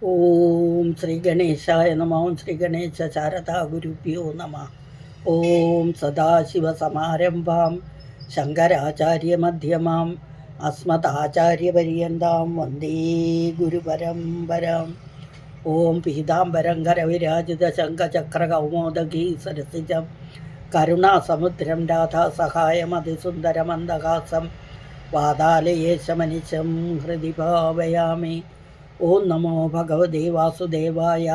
ഓം ശ്രീ ഗണേശായ നമ. ഓം ശ്രീ ഗണേശ ശാരദാ ഗുരുഭ്യോ നമ. ഓം സദാശിവസമാരംഭാം ശങ്കരാചാര്യമധ്യമാം അസ്മദാചാര്യപര്യന്താം വന്ദേ ഗുരുപരമ്പരാം. ഓം പീതാംബരം കരവിരാജിത ശംഖചക്രകൗമോദഗീ സരസിജം കരുണാസമുദ്രം രാധാസഹായമതിസുന്ദരമന്ദഹാസം വാതാലയേശമനിശം ഹൃദി ഭാവയാമി. ഓം നമോ ഭഗവതേ വാസുദേവായ.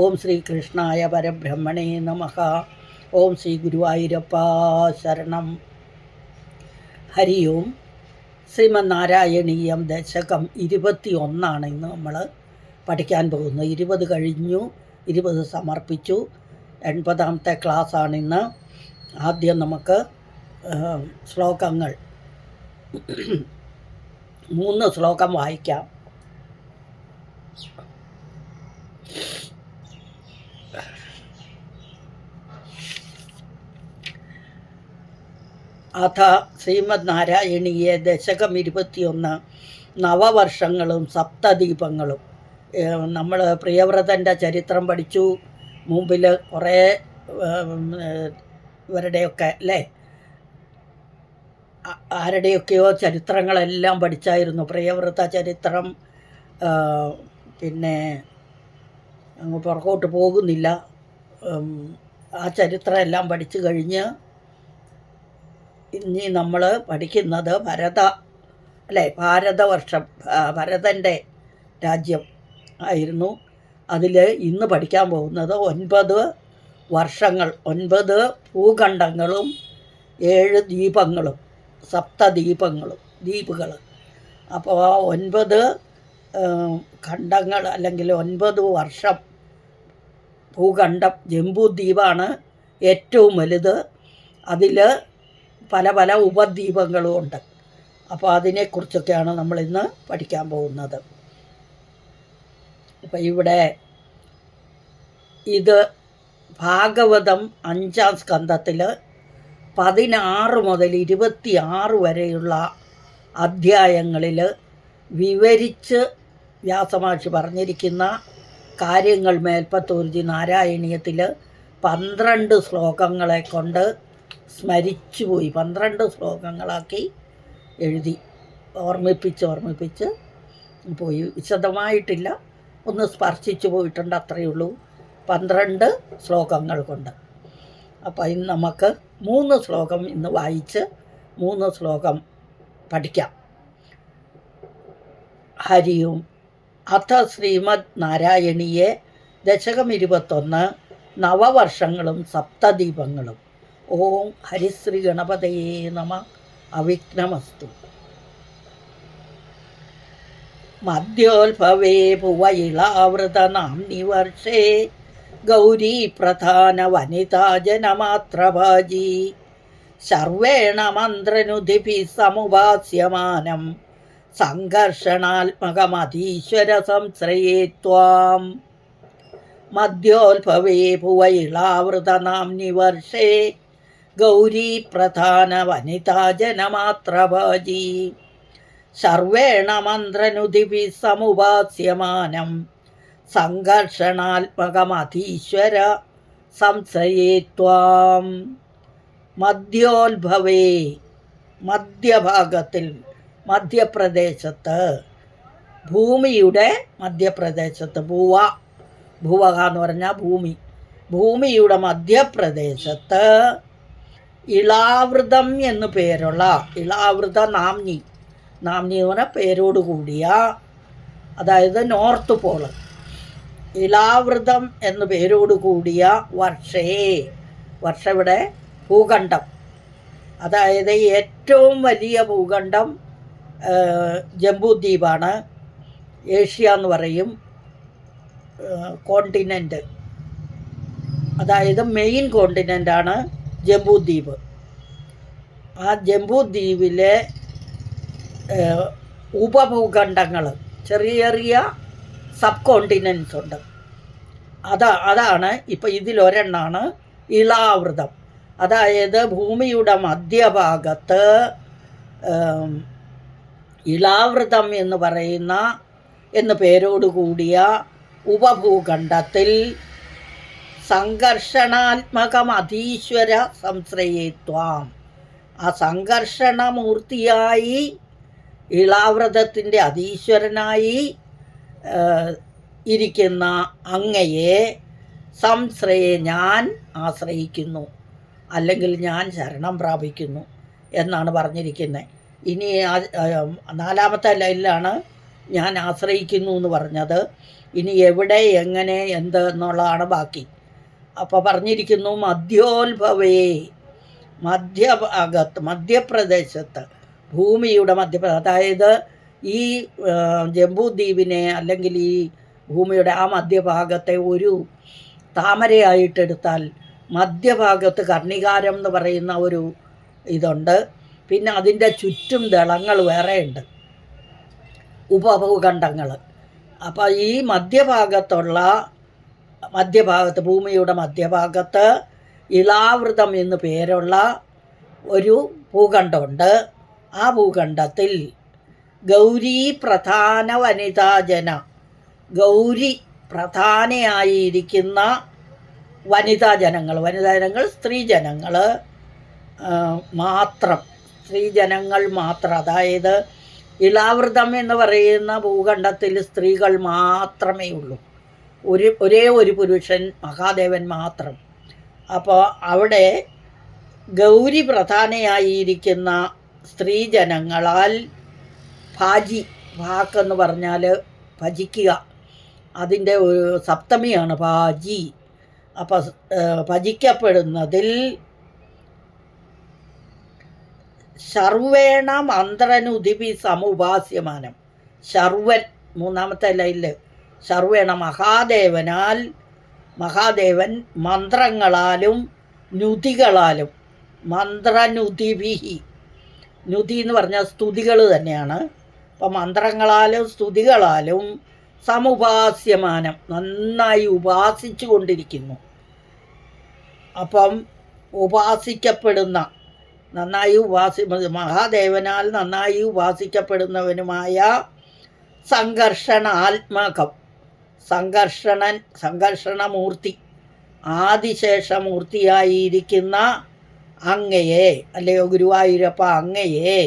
ഓം ശ്രീകൃഷ്ണായ പരബ്രഹ്മണേ നമഃ. ഓം ശ്രീ ഗുരുവായൂരപ്പ ശരണം. ഹരി ഓം. ശ്രീമന്നാരായണീയം ദശകം 21 ഇന്ന് നമ്മൾ പഠിക്കാൻ പോകുന്നത്. 20 കഴിഞ്ഞു, 20 സമർപ്പിച്ചു. 80ാമത്തെ ക്ലാസ്സാണിന്ന്. ആദ്യം നമുക്ക് ശ്ലോകങ്ങൾ 3 ശ്ലോകം വായിക്കാം. അഥ ശ്രീമദ് നാരായണീയ ദശകം 21 നവവർഷങ്ങളും സപ്തദീപങ്ങളും. നമ്മൾ പ്രിയവ്രതൻ്റെ ചരിത്രം പഠിച്ചു. മുമ്പിൽ കുറേ ഇവരുടെയൊക്കെ അല്ലേ, ആരുടെയൊക്കെയോ ചരിത്രങ്ങളെല്ലാം പഠിച്ചായിരുന്നു. പ്രിയവ്രത ചരിത്രം, പിന്നെ അങ്ങ് പുറകോട്ട് പോകുന്നില്ല. ആ ചരിത്രം എല്ലാം പഠിച്ചു കഴിഞ്ഞ് ഇനി നമ്മൾ പഠിക്കുന്നത് ഭാരതവർഷം, ഭരതൻ്റെ രാജ്യം ആയിരുന്നു. അതിൽ ഇന്ന് പഠിക്കാൻ പോകുന്നത് 9 വർഷങ്ങൾ, 9 ഭൂഖണ്ഡങ്ങളും 7 ദ്വീപങ്ങളും, ദ്വീപുകൾ. അപ്പോൾ 9 ഖണ്ഡങ്ങൾ അല്ലെങ്കിൽ 9 വർഷം ഭൂഖണ്ഡം. ജംബൂദ്വീപാണ് ഏറ്റവും വലുത്. അതിൽ പല പല ഉപദ്വീപങ്ങളും ഉണ്ട്. അപ്പോൾ അതിനെക്കുറിച്ചൊക്കെയാണ് നമ്മളിന്ന് പഠിക്കാൻ പോകുന്നത്. അപ്പം ഇവിടെ ഇത് ഭാഗവതം 5ാം സ്കന്ധത്തിൽ 16 മുതൽ 26 വരെയുള്ള അധ്യായങ്ങളിൽ വിവരിച്ച് വ്യാസമഹർഷി പറഞ്ഞിരിക്കുന്ന കാര്യങ്ങൾ മേൽപ്പത്തൂർജി നാരായണീയത്തിൽ 12 ശ്ലോകങ്ങളെ കൊണ്ട് സ്മരിച്ചു പോയി. 12 ശ്ലോകങ്ങളാക്കി എഴുതി ഓർമ്മിപ്പിച്ച് പോയി. വിശദമായിട്ടില്ല, ഒന്ന് സ്പർശിച്ചു പോയിട്ടുണ്ട്, അത്രയേ ഉള്ളൂ. 12 ശ്ലോകങ്ങൾ കൊണ്ട്. അപ്പോൾ ഇന്ന് നമുക്ക് 3 ശ്ലോകം ഇന്ന് വായിച്ച് 3 ശ്ലോകം പഠിക്കാം. ഹരി ഓം. അഥ ശ്രീമദ് നാരായണീയെ ദശകം 21 നവവർഷങ്ങളും സപ്തദീപങ്ങളും. ഓം ഹരിശ്രീ ഗണപതയേ നമ. അവിഘ്നമസ്തു. മധ്യോത്ഭവേ ഭുവയിളാവൃതനാംനി വർഷേ ഗൗരീ പ്രധാന വനിതാജനമാത്രഭാജി ശർവേണ മന്ത്രനുദിഭി സമുപാസ്യമാനം സംഘർഷണാത്മകമധീശ്വര സംശ്രയേ ത്വാം. മധ്യോത്ഭവേ ഭുവയിളാവൃതനാംനി വർഷേ ഗൗരീ പ്രധാന വനിതാജനമാത്രഭാജി ശർവേണ മന്ത്രനുദിഭി സമുപാസ്യമാനം സംഘർഷണാത്മകമധീശ്വര സംശ്രയേ ത്വാം. മധ്യോത്ഭവേ, മധ്യഭാഗത്തിൽ, മധ്യപ്രദേശത്ത്, ഭൂമിയുടെ മധ്യപ്രദേശത്ത്, ഭുവക എന്ന് പറഞ്ഞാൽ ഭൂമി, ഭൂമിയുടെ മധ്യപ്രദേശത്ത് ഇളാവൃതം എന്നു പേരുള്ള, ഇളാവൃത നാംനി എന്ന് പറഞ്ഞാൽ പേരോടുകൂടിയ, അതായത് നോർത്ത് പോള്, ഇളാവൃതം എന്നു പേരോടുകൂടിയ വർഷ ഇവിടെ ഭൂഖണ്ഡം, അതായത് ഏറ്റവും വലിയ ഭൂഖണ്ഡം ജംബൂദ്വീപാണ്. ഏഷ്യ എന്ന് പറയും കോണ്ടിനെൻ്റ്, അതായത് മെയിൻ കോണ്ടിനെൻ്റാണ് ജംബൂദ്വീപ്. ആ ജംബൂദ്വീപിലെ ഉപഭൂഖണ്ഡങ്ങൾ, ചെറിയ ചെറിയ സബ് കോണ്ടിനെൻസ് ഉണ്ട്. അതാണ് ഇപ്പം ഇതിലൊരെണ്ണമാണ് ഇളാവൃതം. അതായത് ഭൂമിയുടെ മധ്യഭാഗത്ത് ഇളാവൃതം എന്ന് പറയുന്ന എന്നു പേരോടുകൂടിയ ഉപഭൂഖണ്ഡത്തിൽ സംഘർഷണാത്മകമധീശ്വര സംശ്രയേത്വാം, ആ സംഘർഷണമൂർത്തിയായി ഇളാവ്രതത്തിൻ്റെ അധീശ്വരനായി ഇരിക്കുന്ന അങ്ങയെ സംശ്രയെ ഞാൻ ആശ്രയിക്കുന്നു, അല്ലെങ്കിൽ ഞാൻ ശരണം പ്രാപിക്കുന്നു എന്നാണ് പറഞ്ഞിരിക്കുന്നത്. ഇനി 4ാമത്തെ ലൈനിലാണ് ഞാൻ ആശ്രയിക്കുന്നു എന്ന് പറഞ്ഞത്. ഇനി എവിടെ, എങ്ങനെ, എന്ത് എന്നുള്ളതാണ് ബാക്കി. അപ്പോൾ പറഞ്ഞിരിക്കുന്നു മധ്യോത്ഭവേ, മധ്യഭാഗത്ത്, മധ്യപ്രദേശത്ത്, ഭൂമിയുടെ അതായത് ഈ ജംബൂദ്വീപിനെ അല്ലെങ്കിൽ ഈ ഭൂമിയുടെ ആ മധ്യഭാഗത്തെ ഒരു താമരയായിട്ടെടുത്താൽ മധ്യഭാഗത്ത് കർണികാരം എന്ന് പറയുന്ന ഒരു ഇതുണ്ട്. പിന്നെ അതിൻ്റെ ചുറ്റും ദളങ്ങൾ വേറെയുണ്ട്, ഉപഭൂഖണ്ഡങ്ങൾ. അപ്പോൾ ഈ മധ്യഭാഗത്ത് ഭൂമിയുടെ മധ്യഭാഗത്ത് ഇളാവൃതം എന്ന് പേരുള്ള ഒരു ഭൂഖണ്ഡമുണ്ട്. ആ ഭൂഖണ്ഡത്തിൽ ഗൗരി പ്രധാന വനിതാജന, ഗൗരി പ്രധാനയായിരിക്കുന്ന വനിതാജനങ്ങൾ സ്ത്രീജനങ്ങൾ മാത്രം, സ്ത്രീജനങ്ങൾ മാത്രം. അതായത് ഇളാവൃതം എന്ന് പറയുന്ന ഭൂഖണ്ഡത്തിൽ സ്ത്രീകൾ മാത്രമേ ഉള്ളൂ, ഒരേ ഒരു പുരുഷൻ മഹാദേവൻ മാത്രം. അപ്പോൾ അവിടെ ഗൗരി പ്രധാനയായിരിക്കുന്ന സ്ത്രീജനങ്ങളാൽ ഭാക്കെന്ന് പറഞ്ഞാൽ ഭജിക്കുക, അതിൻ്റെ ഒരു സപ്തമിയാണ് ഭാജി. അപ്പോൾ ഭജിക്കപ്പെടുന്നതിൽ ശർവേണ മന്ത്രനുദിപി സമുപാസ്യമാനം. ശർവൻ 3ാമത്തെ ലൈനിൽ ശർവേണ മഹാദേവൻ മന്ത്രങ്ങളാലും നുതികളാലും, മന്ത്രനുതിഭിഹി, നുതി എന്ന് പറഞ്ഞാൽ സ്തുതികൾ തന്നെയാണ്. അപ്പം മന്ത്രങ്ങളാലും സ്തുതികളാലും സമുപാസ്യമാനം, നന്നായി ഉപാസിച്ചു കൊണ്ടിരിക്കുന്നു. അപ്പം ഉപാസിക്കപ്പെടുന്ന, മഹാദേവനാൽ നന്നായി ഉപാസിക്കപ്പെടുന്നവനുമായ സംഘർഷണാത്മകം, സംഘർഷണമൂർത്തി, ആദിശേഷമൂർത്തിയായിരിക്കുന്ന അങ്ങയെ, അല്ലയോ ഗുരുവായൂരപ്പ അങ്ങയെ,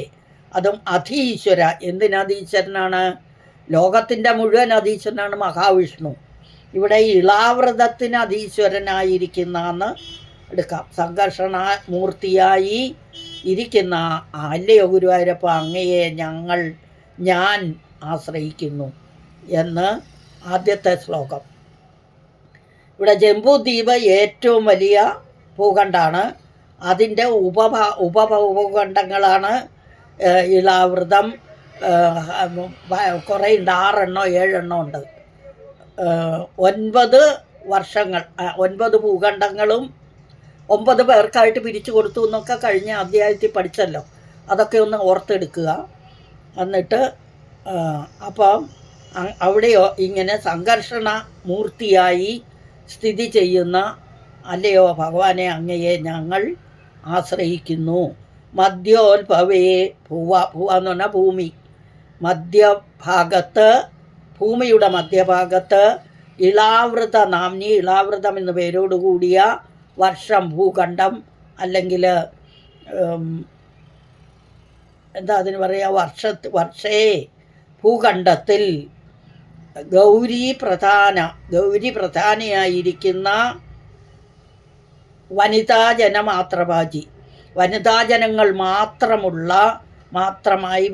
അതും അധീശ്വര. എന്തിനധീശ്വരനാണ്? ലോകത്തിൻ്റെ മുഴുവൻ അധീശ്വരനാണ് മഹാവിഷ്ണു. ഇവിടെ ഇളാവൃതത്തിന് അധീശ്വരനായിരിക്കുന്നെന്ന് എടുക്കാം. സംഘർഷണമൂർത്തിയായി ഇരിക്കുന്ന അല്ലയോ ഗുരുവായൂരപ്പ അങ്ങയെ ഞാൻ ആശ്രയിക്കുന്നു എന്ന് ആദ്യത്തെ ശ്ലോകം. ഇവിടെ ജംബൂദ്വീപ് ഏറ്റവും വലിയ ഭൂഖണ്ഡമാണ്. അതിൻ്റെ ഉപഭൂഖണ്ഡങ്ങളാണ് ഇളാവൃതം. കുറേ ഉണ്ട്, 6 എണ്ണോ 7 എണ്ണോ ഉണ്ട്. 9 വർഷങ്ങൾ, 9 ഭൂഖണ്ഡങ്ങളും 9 പേർക്കായിട്ട് പിരിച്ചു കൊടുത്തു എന്നൊക്കെ കഴിഞ്ഞ അധ്യായത്തിൽ പഠിച്ചല്ലോ. അതൊക്കെ ഒന്ന് ഓർത്തെടുക്കുക. എന്നിട്ട് അപ്പം അവിടെയോ ഇങ്ങനെ സംഘർഷണ മൂർത്തിയായി സ്ഥിതി ചെയ്യുന്ന അല്ലയോ ഭഗവാനെ അങ്ങയെ ഞങ്ങൾ ആശ്രയിക്കുന്നു. മധ്യോത്ഭവേ, ഭൂവ എന്ന് പറഞ്ഞാൽ ഭൂമി, ഭൂമിയുടെ മധ്യഭാഗത്ത് ഇളാവൃത നാംനി, ഇളാവൃതം എന്ന പേരോടുകൂടിയ വർഷം, ഭൂഖണ്ഡം, അല്ലെങ്കിൽ എന്താ അതിന് പറയുക, വർഷേ ഭൂഖണ്ഡത്തിൽ ഗൗരി പ്രധാനയായിരിക്കുന്ന വനിതാജനങ്ങൾ മാത്രമായി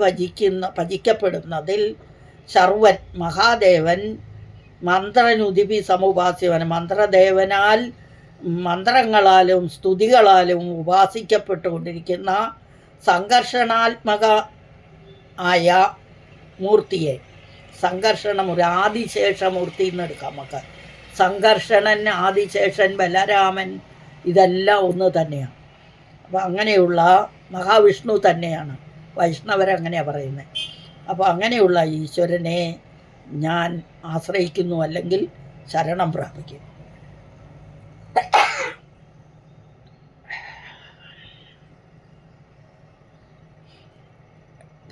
ഭജിക്കപ്പെടുന്നതിൽ സർവൻ മഹാദേവൻ മന്ത്രനുദിപി സമുപാസ്യവൻ, മന്ത്രദേവനാൽ മന്ത്രങ്ങളാലും സ്തുതികളാലും ഉപാസിക്കപ്പെട്ടുകൊണ്ടിരിക്കുന്ന സംഘർഷണാത്മക ആയ മൂർത്തിയെ, ആദിശേഷമൂർത്തി എന്നെടുക്കാം നമുക്ക്. സംഘർഷണൻ, ആദിശേഷൻ, ബലരാമൻ ഇതെല്ലാം ഒന്ന് തന്നെയാണ്. അപ്പോൾ അങ്ങനെയുള്ള മഹാവിഷ്ണു തന്നെയാണ്, വൈഷ്ണവരങ്ങനെയാണ് പറയുന്നത്. അപ്പോൾ അങ്ങനെയുള്ള ഈശ്വരനെ ഞാൻ ആശ്രയിക്കുന്നു, അല്ലെങ്കിൽ ശരണം പ്രാപിക്കും.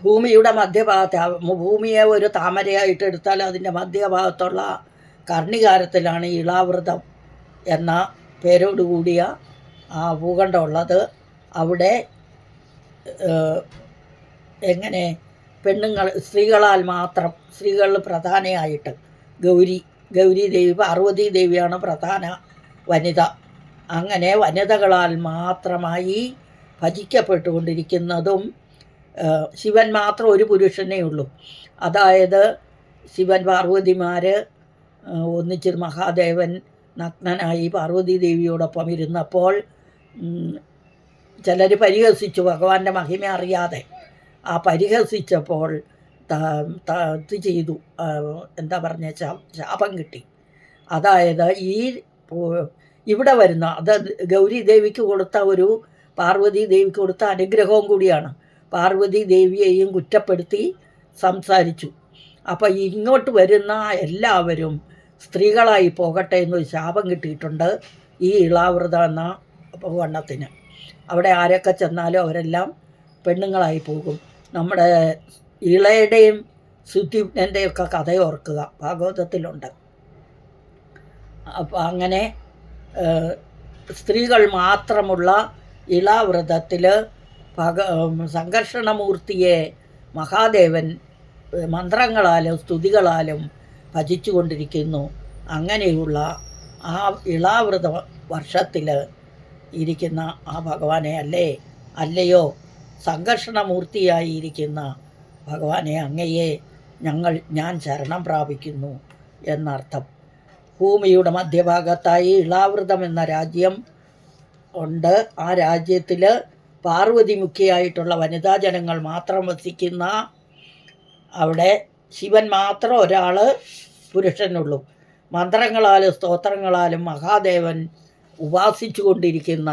ഭൂമിയുടെ മധ്യഭാഗത്ത് ഭൂമിയെ ഒരു താമരയായിട്ട് എടുത്താൽ അതിൻ്റെ മധ്യഭാഗത്തുള്ള കർണികാരത്തിലാണ് ഇളാവൃതം എന്ന പേരോടുകൂടിയ ആ ഭൂഖണ്ഡമുള്ളത്. അവിടെ എങ്ങനെ സ്ത്രീകളാൽ മാത്രം, സ്ത്രീകളിൽ പ്രധാനമായിട്ട് ഗൗരി ദേവി, പാർവതി ദേവിയാണ് പ്രധാന വനിത. അങ്ങനെ വനിതകളാൽ മാത്രമായി ഭജിക്കപ്പെട്ടുകൊണ്ടിരിക്കുന്നതും, ശിവൻ മാത്രം ഒരു പുരുഷനേ ഉള്ളൂ. അതായത് ശിവൻ പാർവതിമാർ ഒന്നിച്ച് മഹാദേവൻ നഗ്നനായി പാർവതി ദേവിയോടൊപ്പം ഇരുന്നപ്പോൾ ചിലർ പരിഹസിച്ചു, ഭഗവാന്റെ മഹിമ അറിയാതെ. ആ പരിഹസിച്ചപ്പോൾ ഇത് ചെയ്തു, എന്താ പറഞ്ഞ ശാപം കിട്ടി. അതായത് ഇവിടെ വരുന്ന അത് ഗൗരി ദേവിക്ക് കൊടുത്ത പാർവതി ദേവിക്ക് കൊടുത്ത അനുഗ്രഹവും കൂടിയാണ്. പാർവതി ദേവിയെയും കുറ്റപ്പെടുത്തി സംസാരിച്ചു. അപ്പോൾ ഇങ്ങോട്ട് വരുന്ന എല്ലാവരും സ്ത്രീകളായി പോകട്ടെ എന്നൊരു ശാപം കിട്ടിയിട്ടുണ്ട് ഈ ഇളാവൃത എന്ന വണ്ണത്തിന്. അവിടെ ആരൊക്കെ ചെന്നാലും അവരെല്ലാം പെണ്ണുങ്ങളായി പോകും. നമ്മുടെ ഇളയുടെയും സുദീപ്നൻ്റെയൊക്കെ കഥ ഓർക്കുക, ഭാഗവതത്തിലുണ്ട്. അപ്പോൾ അങ്ങനെ സ്ത്രീകൾ മാത്രമുള്ള ഇളാവൃതത്തിൽ സംഘർഷണമൂർത്തിയെ മഹാദേവൻ മന്ത്രങ്ങളാലും സ്തുതികളാലും ഭജിച്ചു കൊണ്ടിരിക്കുന്നു. അങ്ങനെയുള്ള ആ ഇളാവൃത വർഷത്തിൽ ഇരിക്കുന്ന ആ ഭഗവാനെ അല്ലയോ സംഘർഷണമൂർത്തിയായിരിക്കുന്ന ഭഗവാനെ, അങ്ങയെ ഞാൻ ശരണം പ്രാപിക്കുന്നു എന്നർത്ഥം. ഭൂമിയുടെ മധ്യഭാഗത്തായി ഇളാവൃതം എന്ന രാജ്യം ഉണ്ട്. ആ രാജ്യത്തിൽ പാർവതിമുഖിയായിട്ടുള്ള വനിതാജനങ്ങൾ മാത്രം വസിക്കുന്ന, അവിടെ ശിവൻ മാത്രം ഒരാൾ പുരുഷനുള്ളൂ. മന്ത്രങ്ങളാലും സ്തോത്രങ്ങളാലും മഹാദേവൻ ഉപാസിച്ചു കൊണ്ടിരിക്കുന്ന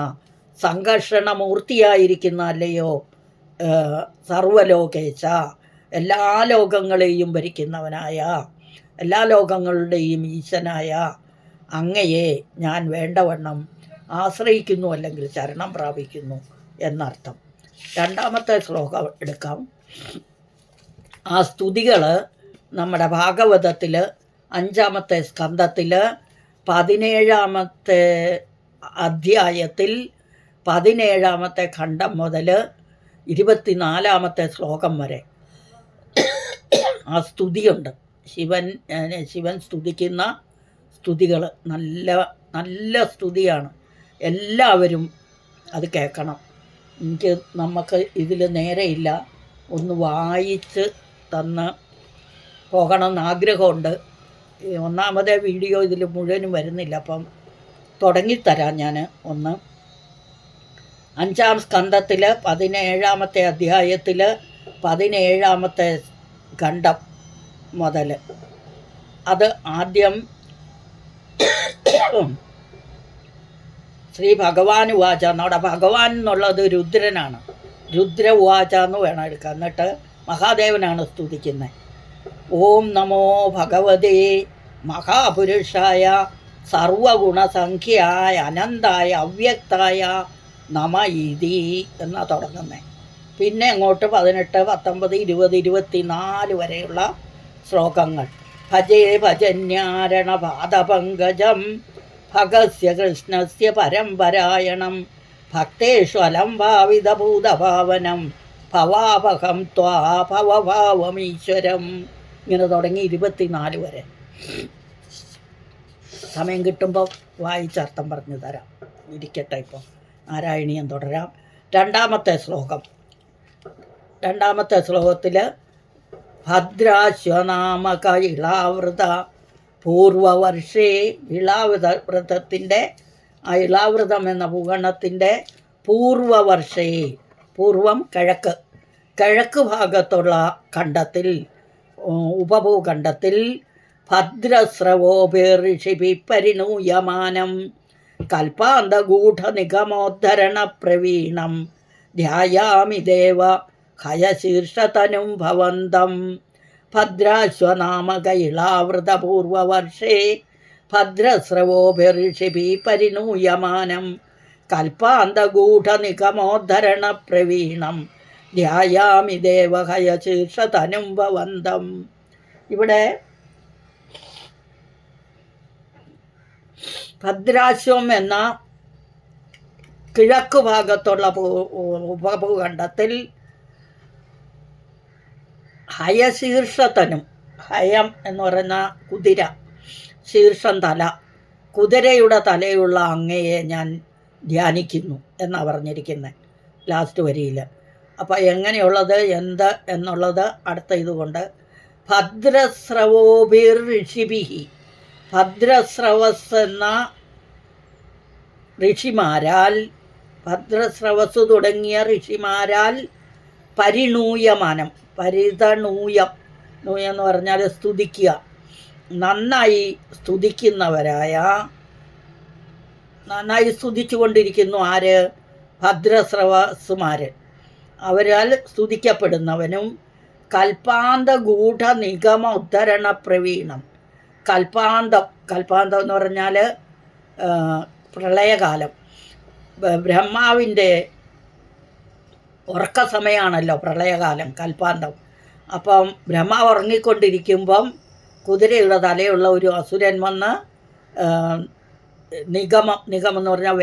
സംഘർഷണമൂർത്തിയായിരിക്കുന്ന അല്ലയോ സർവലോകേശ, എല്ലാ ലോകങ്ങളെയും ഭരിക്കുന്നവനായ, എല്ലാ ലോകങ്ങളുടെയും ഈശനായ അങ്ങയെ ഞാൻ വേണ്ടവണ്ണം ആശ്രയിക്കുന്നു, അല്ലെങ്കിൽ ശരണം പ്രാപിക്കുന്നു എന്നർത്ഥം. രണ്ടാമത്തെ ശ്ലോകം എടുക്കാം. ആ സ്തുതികൾ നമ്മുടെ ഭാഗവതത്തിൽ 5-ാമത്തെ സ്കന്ധത്തിൽ 17-ാമത്തെ അധ്യായത്തിൽ 17-ാമത്തെ ഖണ്ഡം മുതൽ 24-ാമത്തെ ശ്ലോകം വരെ ആ സ്തുതിയുണ്ട്. ശിവൻ സ്തുതിക്കുന്ന സ്തുതികൾ നല്ല സ്തുതിയാണ്. എല്ലാവരും അത് കേൾക്കണം. നമുക്ക് ഇതിൽ നേരെയില്ല, ഒന്ന് വായിച്ച് തന്ന് പോകണമെന്ന് ആഗ്രഹമുണ്ട്. ഒന്നാമത്തെ വീഡിയോ ഇതിൽ മുഴുവനും വരുന്നില്ല, അപ്പം തുടങ്ങിത്തരാം ഞാൻ. 5-ാം സ്കന്ധത്തിൽ 17-ാമത്തെ അധ്യായത്തിൽ 17-ാമത്തെ ഖണ്ഡം മുതൽ. അത് ആദ്യം ശ്രീ ഭഗവാൻ ഉവാച. നമ്മുടെ ഭഗവാൻ എന്നുള്ളത് രുദ്രനാണ്. രുദ്ര ഉവാച എന്ന് വേണം എടുക്കാൻ. എന്നിട്ട് മഹാദേവനാണ് സ്തുതിക്കുന്നത്. ഓം നമോ ഭഗവതേ മഹാപുരുഷായ സർവഗുണസംഖ്യായ അനന്തായ അവ്യക്തായ നമ ഇതി എന്നാണ് തുടങ്ങുന്നത്. പിന്നെ അങ്ങോട്ട് 18, 19, 20, 24 വരെയുള്ള ശ്ലോകങ്ങൾ. ഭജേ ഭജന്യാരണ പാദപങ്കജം ഭഗസ്യ കൃഷ്ണസ്യ പരമ്പരായണം ഭക്തേഷു അലംഭാവിതഭൂതഭാവനം ഭവാപഹം ത്വാ ഭവഭാവമീശ്വരം. ഇങ്ങനെ തുടങ്ങി 24 വരെ. സമയം കിട്ടുമ്പോൾ വായിച്ചർത്ഥം പറഞ്ഞു തരാം. ഇരിക്കട്ടെ, ഇപ്പോൾ നാരായണീയം തുടരാം. രണ്ടാമത്തെ ശ്ലോകത്തിൽ ഭദ്രാശ്വനാമക ഇളാവൃത പൂർവവർഷേ, വ്രതത്തിൻ്റെ ആ ഇളാവൃതം എന്ന ഭൂഗണത്തിൻ്റെ പൂർവവർഷേ, പൂർവം കിഴക്ക് ഭാഗത്തുള്ള ഖണ്ഡത്തിൽ, ഉപഭൂഖണ്ഡത്തിൽ ഭദ്രസ്രവോഭിർഷിഭി പരിണൂയമാനം കൽപ്പാന്തഗൂഢനിഗമോദ്ധരണ പ്രവീണം ധ്യായാമി ദേവ ഹയശീർഷതനും ഭവന്തം. ഭദ്രാശ്വനാമക ഇളാവൃതപൂർവവർഷേ ഭദ്രസ്രവോഭിർഷിഭി പരിണൂയമാനം കൽപ്പാന്തഗൂഢനിഗമോദ്ധരണ പ്രവീണം ധ്യായാമി ദേവഹയശീർഷതനും ഭവന്തം. ഇവിടെ ഭദ്രാശ്വം എന്ന കിഴക്ക് ഭാഗത്തുള്ള ഉപഭൂഖണ്ഡത്തിൽ ഹയശീർഷതനും, ഹയം എന്ന് പറയുന്ന കുതിര, ശീർഷം തല, കുതിരയുടെ തലയുള്ള അങ്ങയെ ഞാൻ ധ്യാനിക്കുന്നു എന്നാണ് പറഞ്ഞിരിക്കുന്നത് ലാസ്റ്റ് വരിയിൽ. അപ്പോൾ എങ്ങനെയുള്ളത് എന്ത് എന്നുള്ളത് അടുത്ത ഇതുകൊണ്ട് ഭദ്രസ്രവോഭിർ ഋഷിഭിഹി, ഭദ്രസ്രവസ് എന്ന ഋഷിമാരാൽ, ഭദ്രസ്രവസ് തുടങ്ങിയ ഋഷിമാരാൽ പരിണൂയമാനം, പരിതണൂയം, നൂയെന്ന് പറഞ്ഞാൽ സ്തുതിക്കുക, നന്നായി സ്തുതിക്കുന്നവരായ, നന്നായി സ്തുതിച്ചു കൊണ്ടിരിക്കുന്നു ആര്? ഭദ്രസ്രവസുമാർ. അവരാൽ സ്തുതിക്കപ്പെടുന്നവനും കൽപ്പാന്ത ഗൂഢ നിഗമ ഉദ്ധരണ പ്രവീണം. കൽപ്പാന്തം, കൽപ്പാന്തം എന്ന് പറഞ്ഞാൽ പ്രളയകാലം, ബ്രഹ്മാവിൻ്റെ ഉറക്ക സമയമാണല്ലോ പ്രളയകാലം, കൽപ്പാന്തം. അപ്പം ബ്രഹ്മാവ് ഉറങ്ങിക്കൊണ്ടിരിക്കുമ്പം കുതിരയുടെ തലയുള്ള ഒരു അസുരൻ വന്ന് നിഗമം എന്ന് പറഞ്ഞാൽ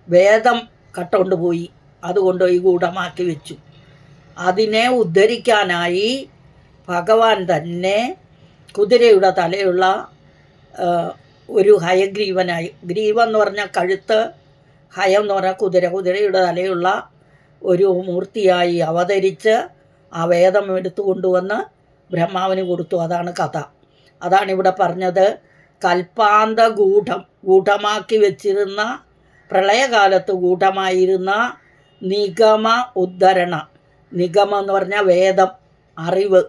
വേദം കട്ടുകൊണ്ട് പോയി, അതുകൊണ്ടുപോയി ഗൂഢമാക്കി വെച്ചു. അതിനെ ഉദ്ധരിക്കാനായി ഭഗവാൻ തന്നെ കുതിരയുടെ തലയുള്ള ഒരു ഹയഗ്രീവനായി, ഗ്രീവം എന്ന് പറഞ്ഞാൽ കഴുത്ത്, ഹയം എന്ന് പറഞ്ഞാൽ കുതിരയുടെ തലയുള്ള ഒരു മൂർത്തിയായി അവതരിച്ച് ആ വേദം എടുത്തു കൊണ്ടുവന്ന് ബ്രഹ്മാവിന് കൊടുത്തു. അതാണ് കഥ. അതാണ് ഇവിടെ പറഞ്ഞത്. കൽപ്പാന്ത ഗൂഢമാക്കി വെച്ചിരുന്ന, പ്രളയകാലത്ത് ഗൂഢമായിരുന്ന നിഗമ ഉദ്ധരണ, നിഗമം എന്ന് പറഞ്ഞാൽ വേദം, അറിവ്,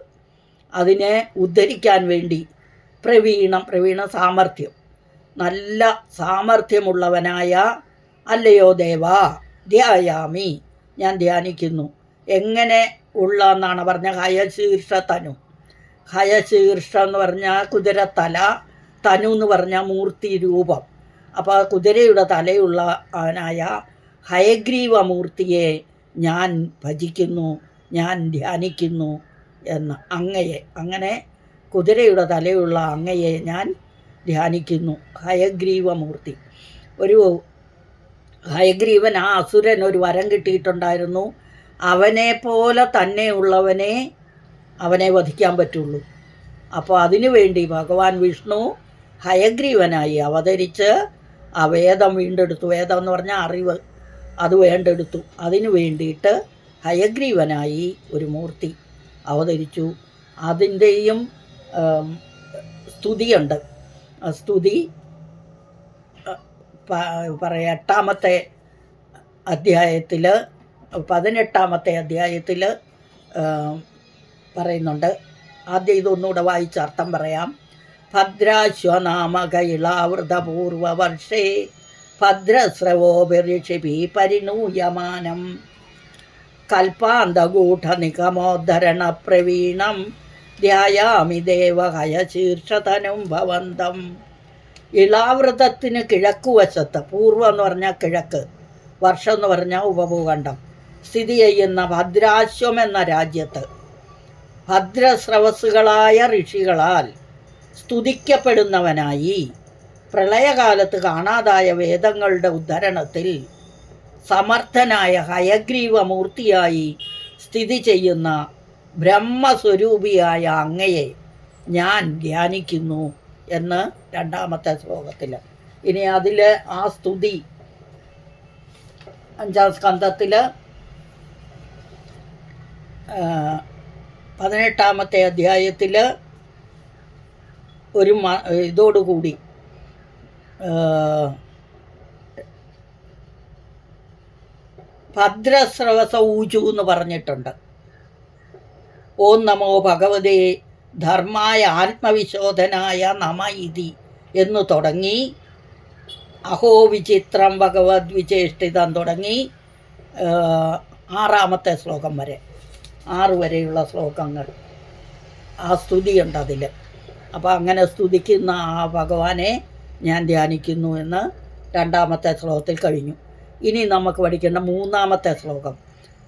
അതിനെ ഉദ്ധരിക്കാൻ വേണ്ടി പ്രവീണ സാമർഥ്യം, നല്ല സാമർഥ്യമുള്ളവനായ അല്ലയോ ദേവാ ധ്യായാമി, ഞാൻ ധ്യാനിക്കുന്നു. എങ്ങനെ ഉള്ള എന്നാണ് പറഞ്ഞ ഹയശീർഷതനു. ഹയശീർഷ എന്ന് പറഞ്ഞാൽ കുതിരത്തല, തനു എന്ന് പറഞ്ഞാൽ മൂർത്തി രൂപം. അപ്പോൾ കുതിരയുടെ തലയുള്ള അവനായ ഹയഗ്രീവമൂർത്തിയെ ഞാൻ ഭജിക്കുന്നു, ഞാൻ ധ്യാനിക്കുന്നു എന്ന്. അങ്ങയെ, അങ്ങനെ കുതിരയുടെ തലയുള്ള അങ്ങയെ ഞാൻ ധ്യാനിക്കുന്നു. ഹയഗ്രീവമൂർത്തി, ഒരു ഹയഗ്രീവൻ, ആ അസുരൻ ഒരു വരം കിട്ടിയിട്ടുണ്ടായിരുന്നു, അവനെ പോലെ തന്നെയുള്ളവനെ അവനെ വധിക്കാൻ പറ്റുള്ളൂ. അപ്പോൾ അതിനു വേണ്ടി ഭഗവാൻ വിഷ്ണു ഹയഗ്രീവനായി അവതരിച്ച് ആ വേദം വീണ്ടെടുത്തു. വേദം എന്ന് പറഞ്ഞാൽ അറിവ്, അത് വീണ്ടെടുത്തു. അതിനു വേണ്ടിയിട്ട് ഹയഗ്രീവനായി ഒരു മൂർത്തി അവതരിച്ചു. അതിൻ്റെയും സ്തുതിയുണ്ട്. സ്തുതി എട്ടാമത്തെ അധ്യായത്തിൽ, 18ാമത്തെ അധ്യായത്തിൽ പറയുന്നുണ്ട്. ആദ്യം ഇതൊന്നുകൂടെ വായിച്ച് അർത്ഥം പറയാം. ഭദ്രാശ്വനാമക ഇളാവൃതപൂർവവർഷേ ഭദ്രസ്രവോഭിഋഷിഭി പരിണൂയമാനം കൽപ്പാന്തഗൂഢനിഗമോദ്ധരണ പ്രവീണം ധ്യായാമി ദേവഹയശീർഷതനും ഭവന്തം. ഇളാവൃതത്തിന് കിഴക്കുവശത്ത്, പൂർവ്വം എന്ന് പറഞ്ഞാൽ കിഴക്ക്, വർഷം എന്ന് പറഞ്ഞാൽ ഉപഭൂഖണ്ഡം, സ്ഥിതി ചെയ്യുന്ന ഭദ്രാശ്വം എന്ന രാജ്യത്ത് ഭദ്രസ്രവസുകളായ ഋഷികളാൽ സ്തുതിക്കപ്പെടുന്നവനായി പ്രളയകാലത്ത് കാണാതായ വേദങ്ങളുടെ ഉദ്ധരണത്തിൽ സമർത്ഥനായ ഹയഗ്രീവമൂർത്തിയായി സ്ഥിതി ചെയ്യുന്ന ബ്രഹ്മസ്വരൂപിയായ അങ്ങയെ ഞാൻ ധ്യാനിക്കുന്നു എന്ന് 2ാമത്തെ ശ്ലോകത്തിൽ. ഇനി അതിൽ ആ സ്തുതി 5ാം സ്കന്ധത്തിൽ 18ാമത്തെ അധ്യായത്തിൽ ഒരു ഇതോടുകൂടി ഭദ്രസ്രവസ ഊചു എന്ന് പറഞ്ഞിട്ടുണ്ട്. ഓം നമോ ഭഗവതേ ധർമായ ആത്മവിശോധനായ നമ ഇതി എന്നു തുടങ്ങി അഹോ വിചിത്രം ഭഗവത് വിചേഷ്ടിതം തുടങ്ങി 6ാമത്തെ ശ്ലോകം വരെ, 6 വരെയുള്ള ശ്ലോകങ്ങൾ ആ സ്തുതിയുണ്ട് അതിൽ. അപ്പോൾ അങ്ങനെ സ്തുതിക്കുന്ന ആ ഭഗവാനെ ഞാൻ ധ്യാനിക്കുന്നു എന്ന് 2ാമത്തെ ശ്ലോകത്തിൽ കഴിഞ്ഞു. ഇനി നമുക്ക് പഠിക്കേണ്ട 3ാമത്തെ ശ്ലോകം.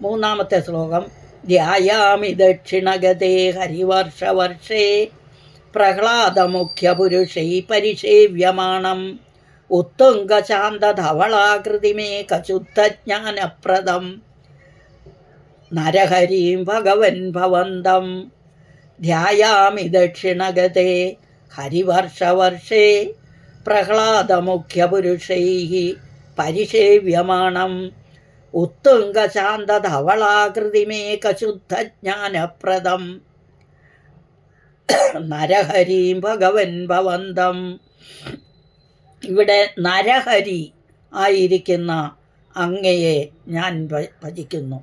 മൂന്നാമത്തെ ശ്ലോകം ധ്യായാമി ദക്ഷിണഗതേ ഹരിവർഷവർഷേ പ്രഹ്ലാദമുഖ്യപുരുഷൈ പരിസേവ്യമാണം ഉത്തുംഗശാന്തധവളാകൃതിമേകശുദ്ധജ്ഞാനപ്രദം നരഹരീം ഭഗവൻ ഭവന്തം ധ്യായാമി ദക്ഷിണഗതേ ഹരിവർഷവർഷേ പ്രഹ്ലാദമുഖ്യപുരുഷൈः പരിസേവ്യമാണം ഉത്തുംഗശാന്തധവളാകൃതിമേകശുദ്ധജ്ഞാനപ്രദം നരഹരീം ഭഗവൻ ഭവന്തം. ഇവിടെ നരഹരി ആയിരിക്കുന്ന അങ്ങയെ ഞാൻ ഭജിക്കുന്നു,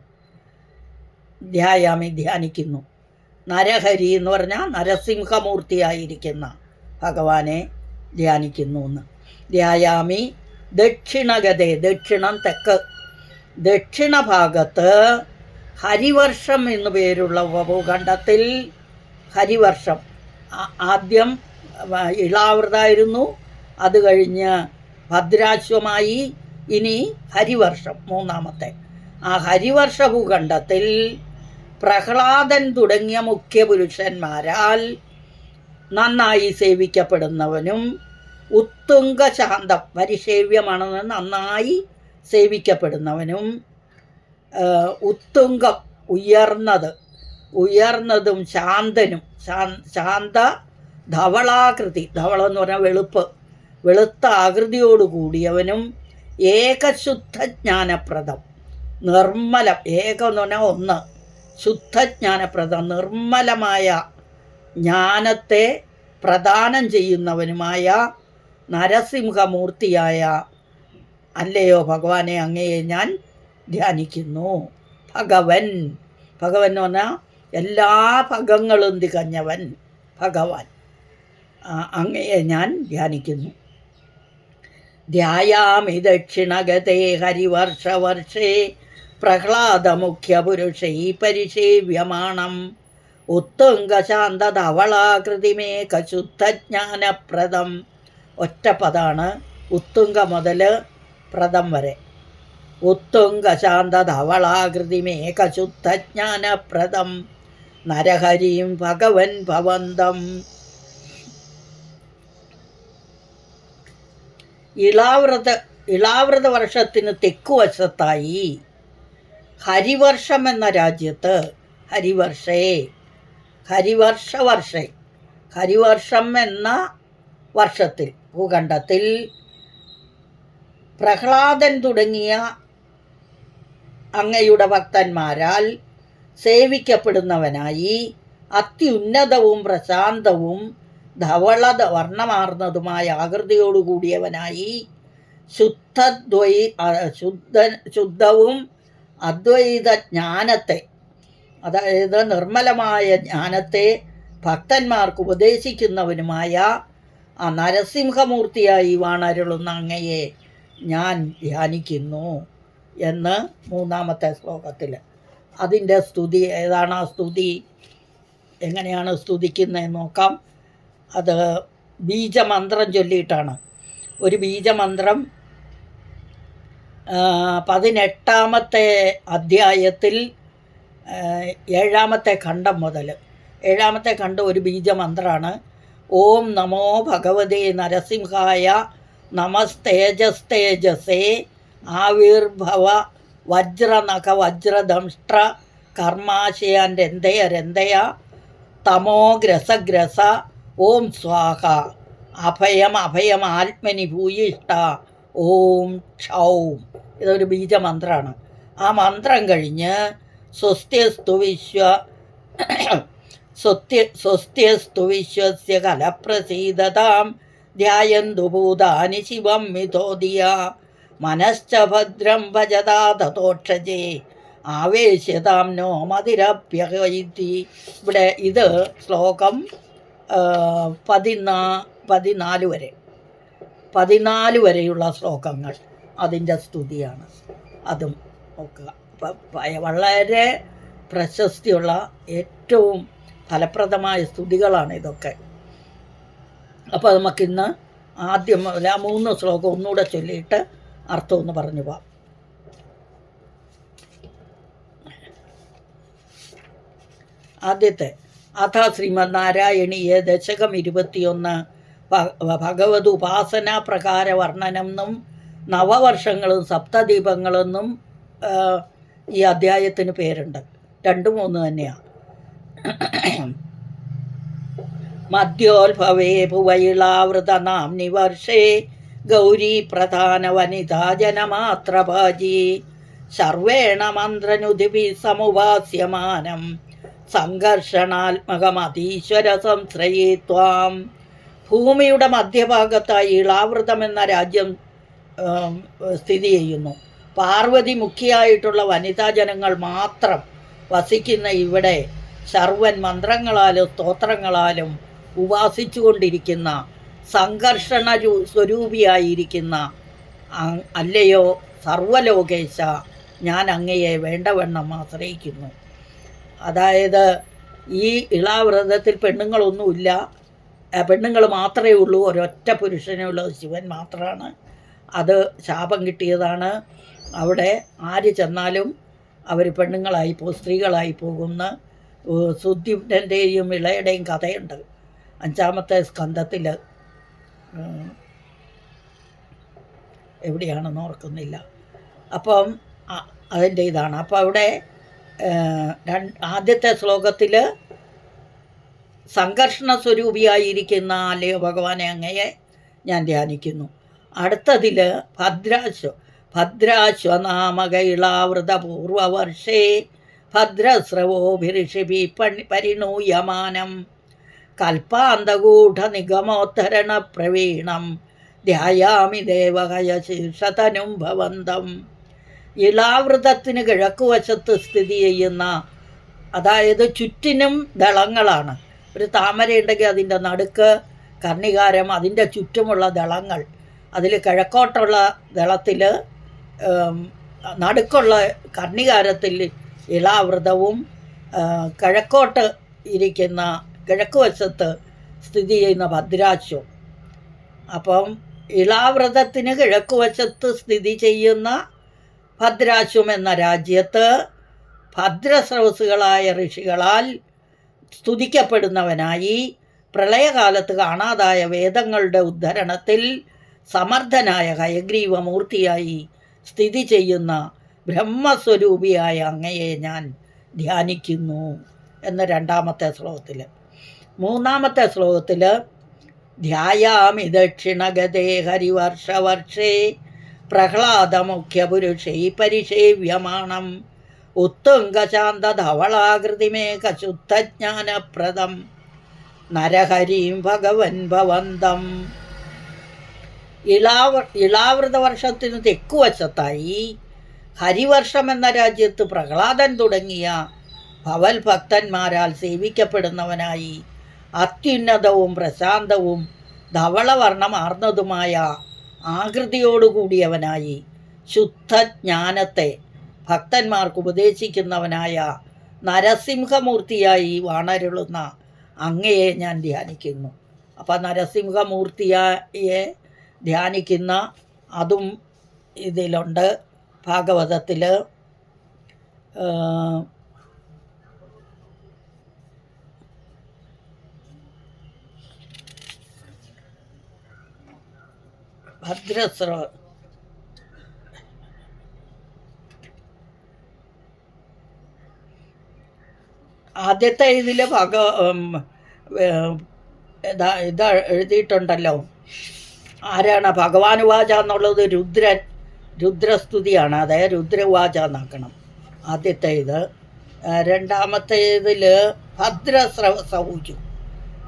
ധ്യാനിക്കുന്നു. നരഹരി എന്ന് പറഞ്ഞാൽ നരസിംഹമൂർത്തിയായിരിക്കുന്ന ഭഗവാനെ ധ്യാനിക്കുന്നു എന്ന്. ധ്യായാമി ദക്ഷിണഗതേ, ദക്ഷിണം തെക്ക്, ദക്ഷിണ ഭാഗത്ത് ഹരിവർഷം എന്നു പേരുള്ള ഭൂഖണ്ഡത്തിൽ ഹരിവർഷം ആദ്യം ഇളാവൃതായിരുന്നു, അത് കഴിഞ്ഞ് ഭദ്രാശ്വമായി, ഇനി ഹരിവർഷം മൂന്നാമത്തെ. ആ ഹരിവർഷ ഭൂഖണ്ഡത്തിൽ പ്രഹ്ലാദൻ തുടങ്ങിയ മുഖ്യ പുരുഷന്മാരാൽ നന്നായി സേവിക്കപ്പെടുന്നവനും ഉത്തുംഗശാന്തം പരിസേവ്യമാണെന്ന് നന്നായി സേവിക്കപ്പെടുന്നവനും ഉത്തുംഗം ഉയർന്നതും ശാന്തനും ശാന്ത ധവളാകൃതി, ധവളം എന്ന് പറഞ്ഞാൽ വെളുത്ത ആകൃതിയോടുകൂടിയവനും ഏകശുദ്ധജ്ഞാനപ്രദം നിർമ്മലം, ഏകം എന്ന് പറഞ്ഞാൽ ഒന്ന്, ശുദ്ധജ്ഞാനപ്രദം നിർമ്മലമായ ജ്ഞാനത്തെ പ്രദാനം ചെയ്യുന്നവനുമായ നരസിംഹമൂർത്തിയായ അല്ലയോ ഭഗവാനെ അങ്ങയെ ഞാൻ ധ്യാനിക്കുന്നു. ഭഗവൻ എന്ന് പറഞ്ഞാൽ എല്ലാ ഭഗങ്ങളും തികഞ്ഞവൻ ഭഗവാൻ, അങ്ങയെ ഞാൻ ധ്യാനിക്കുന്നു. ധ്യായാമി ദക്ഷിണഗതേ ഹരിവർഷവർഷേ പ്രഹ്ലാദമുഖ്യപുരുഷൈ പരിസേവ്യമാണം ഉത്തുംഗശാന്തധവളാകൃതിമേകശുദ്ധജ്ഞാനപ്രദം. ഒറ്റ പദാണ്, ഉത്തുംഗ മുതൽ പ്രദം വരെ. ഉത്തുംഗശാന്തധവളാകൃതിമേകശുദ്ധജ്ഞാനപ്രദം നരഹരിം ഭഗവൻ ഭവന്തം. ഇളാവൃത വർഷത്തിന് തെക്കുവശത്തായി ഹരിവർഷം എന്ന രാജ്യത്ത് ഹരിവർഷം എന്ന വർഷത്തിൽ ഭൂഖണ്ഡത്തിൽ പ്രഹ്ലാദൻ തുടങ്ങിയ അങ്ങയുടെ ഭക്തന്മാരാൽ സേവിക്കപ്പെടുന്നവനായി അത്യുന്നതവും പ്രശാന്തവും ധവള വർണ്ണമാർന്നതുമായ ആകൃതിയോടുകൂടിയവനായി ശുദ്ധവും അദ്വൈത ജ്ഞാനത്തെ, അതായത് നിർമ്മലമായ ജ്ഞാനത്തെ ഭക്തന്മാർക്ക് ഉപദേശിക്കുന്നവനുമായ ആ നരസിംഹമൂർത്തിയായി വാണരുളുന്ന അങ്ങയെ ഞാൻ ധ്യാനിക്കുന്നു എന്ന് മൂന്നാമത്തെ ശ്ലോകത്തിൽ. അതിൻ്റെ സ്തുതി ഏതാണ്? ആ സ്തുതി എങ്ങനെയാണ് സ്തുതിക്കുന്നതെന്ന് നോക്കാം. അത് ബീജമന്ത്രം ചൊല്ലിയിട്ടാണ്. ഒരു ബീജമന്ത്രം 18-ാമത്തെ അധ്യായത്തിൽ 7-ാമത്തെ ഖണ്ഡം മുതൽ, 7-ാമത്തെ ഖണ്ഡം ഒരു ബീജമന്ത്രമാണ്. ഓം നമോ ഭഗവതേ നരസിംഹായ നമസ്തേജസ്തേജസേ ആവിർഭവ വജ്രനഖ വജ്രദംഷ്ട്ര കർമാശയാൻ രന്തയ തമോഗ്രസ ഓം സ്വാഹ അഭയം ആത്മനി ഭൂയിഷ്ട ഓം ക്ഷൗം. ഇതൊരു ബീജമന്ത്രമാണ്. ആ മന്ത്രം കഴിഞ്ഞ് സ്വസ്ത്യസ്തു വിശ്വസ്യ കലപ്രസീദതാം ധ്യായന്തു ഭൂതാനി ശിവം മിഥോദിയ മനശ്ച ഭദ്രം ഭജതാ തതോക്ഷജേ ആവേശ്യതാം നോ മതിരഭ്യഹൈതി. ഇവിടെ ഇത് ശ്ലോകം 14 വരെയുള്ള ശ്ലോകങ്ങൾ അതിൻ്റെ സ്തുതിയാണ്. അതും നോക്കുക. വളരെ പ്രശസ്തിയുള്ള ഏറ്റവും ഫലപ്രദമായ സ്തുതികളാണ് ഇതൊക്കെ. അപ്പോൾ നമുക്കിന്ന് ആദ്യം ആ 3 ശ്ലോകം ഒന്നുകൂടെ ചൊല്ലിയിട്ട് അർത്ഥം ഒന്ന് പറഞ്ഞു പോവാം. ആദ്യത്തെ അഥ ശ്രീമന്നാരായണീയ ദശകം 21 ഭഗവത് ഉപാസനാ പ്രകാര വർണ്ണനം നവവർഷങ്ങളും സപ്തദീപങ്ങളെന്നും ഈ അധ്യായത്തിന് പേരുണ്ട്. 2-3 തന്നെയാണ്. മധ്യോത്ഭവേ ഭുവയിളാവൃത നാംനി വർഷേ ഗൗരീ പ്രധാന വനിതാ ജനമാത്രഭാജി സർവേണ മന്ത്രനുദിഭി സമുപാസ്യമാനം സംഘർഷണാത്മകമതീശ്വര സംശ്രയേ ത്വാം. ഭൂമിയുടെ മധ്യഭാഗത്തായി ഇളാവൃതം എന്ന രാജ്യം സ്ഥിതി ചെയ്യുന്നു. പാർവതി മുഖ്യയായിട്ടുള്ള വനിതാ ജനങ്ങൾ മാത്രം വസിക്കുന്ന ഇവിടെ സർവൻ മന്ത്രങ്ങളാലും സ്തോത്രങ്ങളാലും ഉപാസിച്ചു കൊണ്ടിരിക്കുന്ന സംഘർഷണ സ്വരൂപിയായിരിക്കുന്ന അല്ലയോ സർവലോകേശ, ഞാൻ അങ്ങയെ വേണ്ടവണ്ണം ആശ്രയിക്കുന്നു. അതായത് ഈ ഇളാവ്രതത്തിൽ പെണ്ണുങ്ങളൊന്നുമില്ല, പെണ്ണുങ്ങൾ മാത്രമേ ഉള്ളൂ. ഒരൊറ്റ പുരുഷനേ ഉള്ളത് ശിവൻ മാത്രമാണ്. അത് ശാപം കിട്ടിയതാണ്. അവിടെ ആര് ചെന്നാലും അവർ പെണ്ണുങ്ങളായി സ്ത്രീകളായി പോകുന്ന സുദ്യുമ്നൻ്റെയും ഇളയുടെയും കഥയുണ്ട് 5-ാമത്തെ സ്കന്ധത്തിൽ. എവിടെയാണെന്ന് ഓർക്കുന്നില്ല. അപ്പം അതിൻ്റെ ഇതാണ്. അപ്പം അവിടെ ആദ്യത്തെ ശ്ലോകത്തിൽ സംഘർഷണ സ്വരൂപിയായിരിക്കുന്ന അല്ലയോ ഭഗവാനെ അങ്ങയെ ഞാൻ ധ്യാനിക്കുന്നു. അടുത്തതിൽ ഭദ്രാശ്വനാമക ഇളാവൃത പൂർവവർഷേ ഭദ്രസ്രവോഭിഋഷിഭി പരിണൂയമാനം കൽപ്പാന്തഗൂഢ നിഗമോദ്ധരണ പ്രവീണം ധ്യായാമി ദേവകയ ശീർഷതനും ഭവന്തം. ഇളാവൃതത്തിന് കിഴക്കുവശത്ത് സ്ഥിതി ചെയ്യുന്ന, അതായത് ചുറ്റിനും ദളങ്ങളാണ്. ഒരു താമരയുണ്ടെങ്കിൽ അതിൻ്റെ നടുക്ക് കർണികാരം, അതിൻ്റെ ചുറ്റുമുള്ള ദളങ്ങൾ. അതിൽ കിഴക്കോട്ടുള്ള ദളത്തിൽ നടുക്കുള്ള കർണികാരത്തിൽ ഇളാവൃതവും കിഴക്കോട്ട് ഇരിക്കുന്ന കിഴക്ക് വശത്ത് സ്ഥിതി ചെയ്യുന്ന ഭദ്രാശ്വം. അപ്പം ഇളാവൃതത്തിന് കിഴക്കുവശത്ത് സ്ഥിതി ചെയ്യുന്ന ഭദ്രാശ്വം എന്ന രാജ്യത്ത് ഭദ്രസ്രവസുകളായ ഋഷികളാൽ സ്തുതിക്കപ്പെടുന്നവനായി പ്രളയകാലത്ത് കാണാതായ വേദങ്ങളുടെ ഉദ്ധരണത്തിൽ സമർത്ഥനായ ഹയഗ്രീവമൂർത്തിയായി സ്ഥിതി ചെയ്യുന്ന ബ്രഹ്മസ്വരൂപിയായ അങ്ങയെ ഞാൻ ധ്യാനിക്കുന്നു എന്ന 2-ാമത്തെ ശ്ലോകത്തിൽ. 3-ാമത്തെ ശ്ലോകത്തിൽ ധ്യായാമി ദക്ഷിണഗതേ ഹരിവർഷവർഷേ പ്രഹ്ലാദമുഖ്യപുരുഷൈ പരിഷേവ്യമാണം ഉത്തുംഗശാന്തധവളാകൃതിമേകശുദ്ധജ്ഞാനപ്രദം നരഹരീം ഭഗവൻ ഭവന്തം. ഇളാവൃത വർഷത്തിന് തെക്കുവശത്തായി ഹരിവർഷം എന്ന രാജ്യത്ത് പ്രഹ്ലാദൻ തുടങ്ങിയ ഭവൽ ഭക്തന്മാരാൽ സേവിക്കപ്പെടുന്നവനായി അത്യുന്നതവും പ്രശാന്തവും ധവളവർണ്ണമാർന്നതുമായ ആകൃതിയോടുകൂടിയവനായി ശുദ്ധജ്ഞാനത്തെ ഭക്തന്മാർക്ക് ഉപദേശിക്കുന്നവനായ നരസിംഹമൂർത്തിയായി വാണരുളുന്ന അങ്ങയെ ഞാൻ ധ്യാനിക്കുന്നു. അപ്പം നരസിംഹമൂർത്തിയെ ധ്യാനിക്കുന്ന അതും ഇതിലുണ്ട് ഭാഗവതത്തിൽ. ഭദ്രസ്ര ആദ്യത്തെ ഇതിൽ ഇത് എഴുതിയിട്ടുണ്ടല്ലോ, ആരാണ് ഭഗവാനുവാച എന്നുള്ളത് രുദ്രസ്തുതിയാണ്. അതായത് രുദ്രവാച എന്നാക്കണം ആദ്യത്തെ ഇത്. 2-ാമത്തെ ഇതിൽ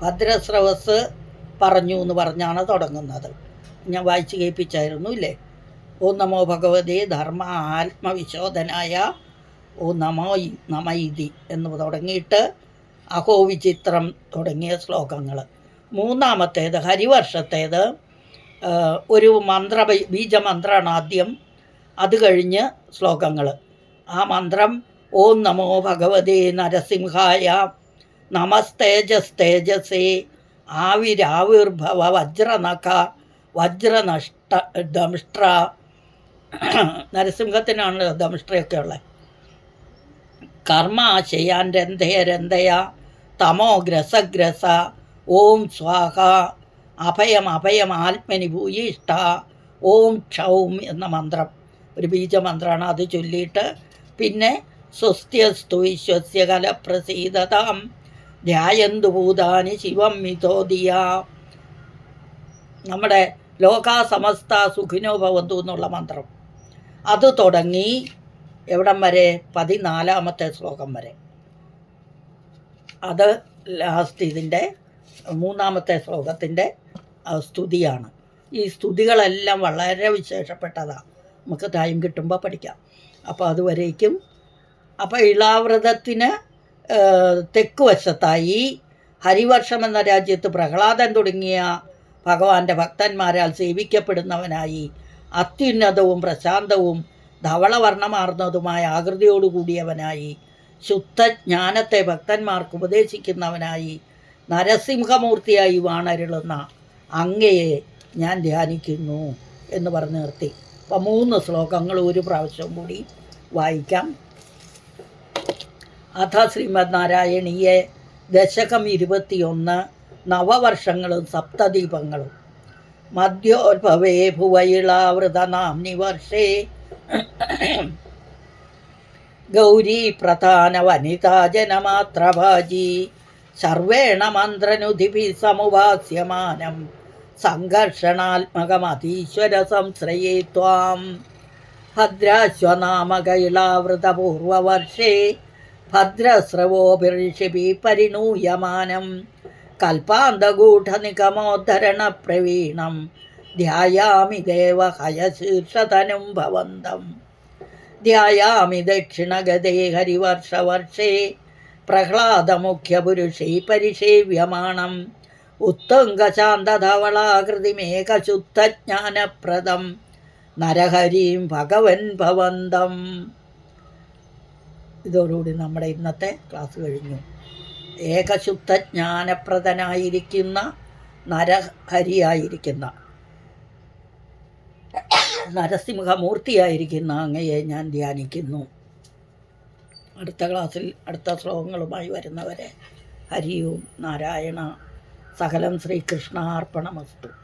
ഭദ്രസ്രവസ് പറഞ്ഞു എന്ന് പറഞ്ഞാണ് തുടങ്ങുന്നത്. ഞാൻ വായിച്ച് കേൾപ്പിച്ചായിരുന്നു ഇല്ലേ. ഓ നമോ ഭഗവതേ ധർമ്മ ആത്മവിശോധനായ ഓ നമ ഇതി എന്ന് തുടങ്ങിയിട്ട് അഹോ വിചിത്രം തുടങ്ങിയ ശ്ലോകങ്ങൾ. 3-ാമത്തേത് ഹരിവർഷത്തേത് ഒരു ബീജമന്ത്രമാണ് ആദ്യം. അത് കഴിഞ്ഞ് ശ്ലോകങ്ങൾ. ആ മന്ത്രം ഓം നമോ ഭഗവതേ നരസിംഹായ നമസ്തേജസ്തേജസേ ആവിരാവിർഭവ വജ്രനഖ ദംഷ്ട്ര. നരസിംഹത്തിനാണ് ദംഷ്ട്രയൊക്കെ ഉള്ളത്. കർമാശയാൻ രന്ധയ രന്ധയ തമോ ഗ്രസ ഓം സ്വാഹ അഭയം അഭയം ആത്മനി ഭൂയിഷ്ഠ ഓം ക്ഷൗം എന്ന മന്ത്രം ഒരു ബീജമന്ത്രമാണ്. അത് ചൊല്ലിയിട്ട് പിന്നെ സ്വസ്ത്യസ്തു വിശ്വസ്യ കലപ്രസീദതാം ധ്യായന്തു ഭൂതാനി ശിവം മിതോദിയ. നമ്മുടെ ലോകാ സമസ്ത സുഖിനോ ഭവന്തു എന്നുള്ള മന്ത്രം അത് തുടങ്ങി എവിടം വരെ? 14ാമത്തെ ശ്ലോകം വരെ. അത് ലാസ്റ്റ് ഇതിൻ്റെ 3ാമത്തെ ശ്ലോകത്തിൻ്റെ സ്തുതിയാണ്. ഈ സ്തുതികളെല്ലാം വളരെ വിശേഷപ്പെട്ടതാണ്. നമുക്ക് ടൈം കിട്ടുമ്പോൾ പഠിക്കാം. അപ്പോൾ അതുവരേക്കും ഇളാവ്രതത്തിന് തെക്ക് വശത്തായി ഹരിവർഷം എന്ന രാജ്യത്ത് പ്രഹ്ലാദൻ തുടങ്ങിയ ഭഗവാന്റെ ഭക്തന്മാരാൽ സേവിക്കപ്പെടുന്നവനായി അത്യുന്നതവും പ്രശാന്തവും ധവളവർണ്ണമാർന്നതുമായ ആകൃതിയോടുകൂടിയവനായി ശുദ്ധജ്ഞാനത്തെ ഭക്തന്മാർക്ക് ഉപദേശിക്കുന്നവനായി നരസിംഹമൂർത്തിയായി വാണരുളുന്ന അങ്ങയെ ഞാൻ ധ്യാനിക്കുന്നു എന്ന് പറഞ്ഞ് നിർത്തി. അപ്പോൾ 3 ശ്ലോകങ്ങൾ ഒരു പ്രാവശ്യം കൂടി വായിക്കാം. അഥ ശ്രീമദ് നാരായണീയെ ദശകം 21 നവവർഷങ്ങളും സപ്തദീപങ്ങളും. മധ്യോത്ഭവേ ഭുവയിളാവൃതനാംനി വർഷേ ഗൗരീ പ്രധാന വനിതാ ജനമാത്രഭാജി സർവേണ മന്ത്രനുധിഭി സമുപാസ്യമാനം സംഘർഷണാത്മകമതീശ്വര സംശ്രയേ ത്വാം. ഭദ്രാശ്വനാമകൈളാവൃതപൂർവവർഷേ ഭദ്രസ്രവോഭിർഷിഭി പരിണൂയമാനം കൽപ്പാന്തഗൂഢനിഗമോദ്ധരണ പ്രവീണം ധ്യായാമി ദേവഹയശീർഷതനും ഭവന്തം. ധ്യായാമി ദക്ഷിണഗതേ ഹരിവർഷവർഷേ പ്രഹ്ലാദമുഖ്യപുരുഷൈ പരിസേവ്യമാണം ഉത്തംഗശാന്തധവളാകൃതിമേകശുദ്ധജ്ഞാനപ്രദം നരഹരീം ഭഗവൻ ഭവന്തം. ഇതോടുകൂടി നമ്മുടെ ഇന്നത്തെ ക്ലാസ് കഴിഞ്ഞു. ഏകശുദ്ധജ്ഞാനപ്രദനായിരിക്കുന്ന നരഹരിയായിരിക്കുന്ന നരസിംഹമൂർത്തിയായിരിക്കുന്ന അങ്ങയെ ഞാൻ ധ്യാനിക്കുന്നു. അടുത്ത ക്ലാസ്സിൽ അടുത്ത ശ്ലോകങ്ങളുമായി വരുന്നവരെ ഹരി ഓം നാരായണ. സകലം ശ്രീകൃഷ്ണാർപ്പണമസ്തു.